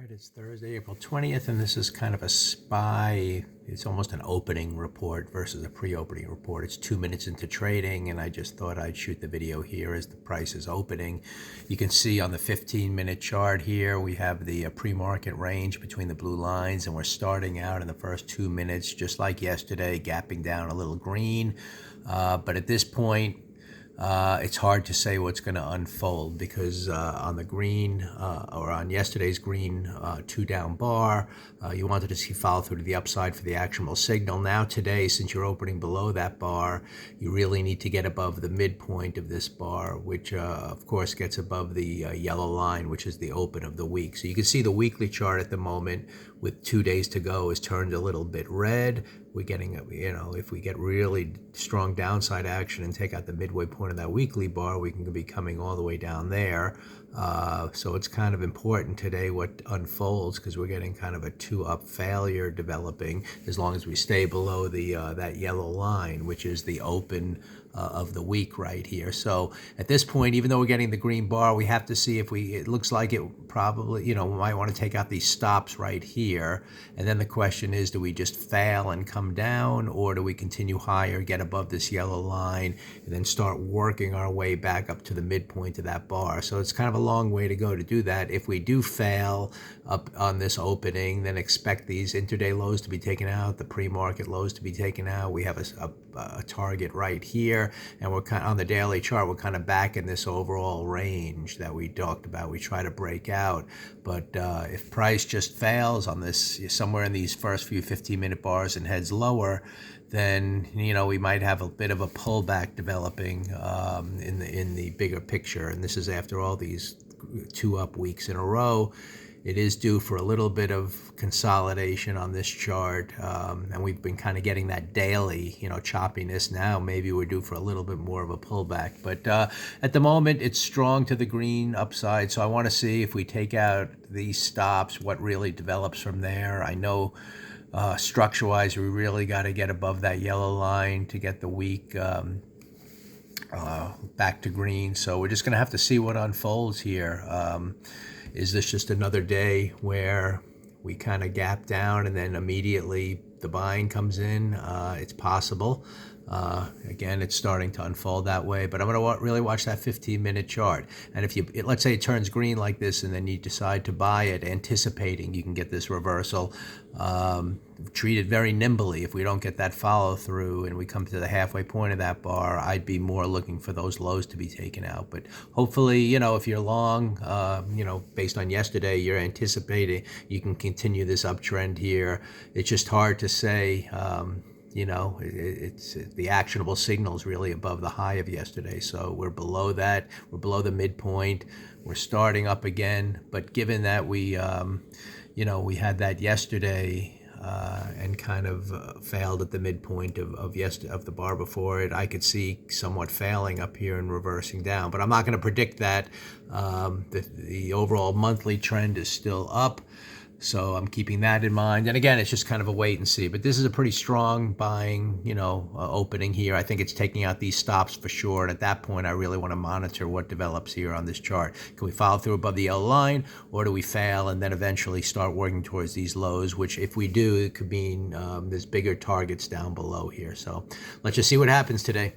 right, it's Thursday, April 20th, and this is kind of a SPY. It's almost an opening report versus a pre-opening report. It's 2 minutes into trading, and I just thought I'd shoot the video here as the price is opening. You can see on the 15-minute chart here, we have the pre-market range between the blue lines, and we're starting out in the first 2 minutes, just like yesterday, gapping down a little green. But at this point, it's hard to say what's going to unfold because on the green or on yesterday's green 2-down bar, you wanted to see follow through to the upside for the actionable signal. Now today, since you're opening below that bar, you really need to get above the midpoint of this bar, which of course gets above the yellow line, which is the open of the week. So you can see the weekly chart at the moment with 2 days to go is turned a little bit red. We're getting, if we get really strong downside action and take out the midway point of that weekly bar, we can be coming all the way down there. So it's kind of important today what unfolds because we're getting kind of a 2-up failure developing as long as we stay below the that yellow line, which is the open of the week right here. So at this point, even though we're getting the green bar, we have to see if it looks like it probably, we might want to take out these stops right here. And then the question is, do we just fail and come down, or do we continue higher, get above this yellow line, and then start working our way back up to the midpoint of that bar? So it's kind of a long way to go to do that. If we do fail up on this opening, then expect these intraday lows to be taken out, the pre-market lows to be taken out. We have a target right here, and we're kind of on the daily chart, we're kind of back in this overall range that we talked about. We try to break out, but if price just fails on this somewhere in these first few 15-minute bars and heads lower, then we might have a bit of a pullback developing in the bigger picture. And this is after all these 2-up weeks in a row. It is due for a little bit of consolidation on this chart, and we've been kind of getting that daily, choppiness. Now maybe we're due for a little bit more of a pullback, but at the moment it's strong to the green upside. So I want to see if we take out these stops, what really develops from there. I know structure-wise, we really got to get above that yellow line to get the week back to green. So we're just going to have to see what unfolds here. Is this just another day where we kind of gap down and then immediately the buying comes in? It's possible. Again, it's starting to unfold that way, but I'm going to really watch that 15-minute chart. And if let's say it turns green like this and then you decide to buy it, anticipating you can get this reversal, treat it very nimbly. If we don't get that follow through and we come to the halfway point of that bar, I'd be more looking for those lows to be taken out. But hopefully, if you're long, based on yesterday, you're anticipating you can continue this uptrend here. It's just hard to say. It's the actionable signal is really above the high of yesterday. So we're below that. We're below the midpoint. We're starting up again. But given that we had that yesterday and kind of failed at the midpoint of the bar before it, I could see somewhat failing up here and reversing down. But I'm not going to predict that. The overall monthly trend is still up. So I'm keeping that in mind. And again, it's just kind of a wait and see. But this is a pretty strong buying, opening here. I think it's taking out these stops for sure. And at that point, I really want to monitor what develops here on this chart. Can we follow through above the yellow line, or do we fail and then eventually start working towards these lows, which if we do, it could mean there's bigger targets down below here. So let's just see what happens today.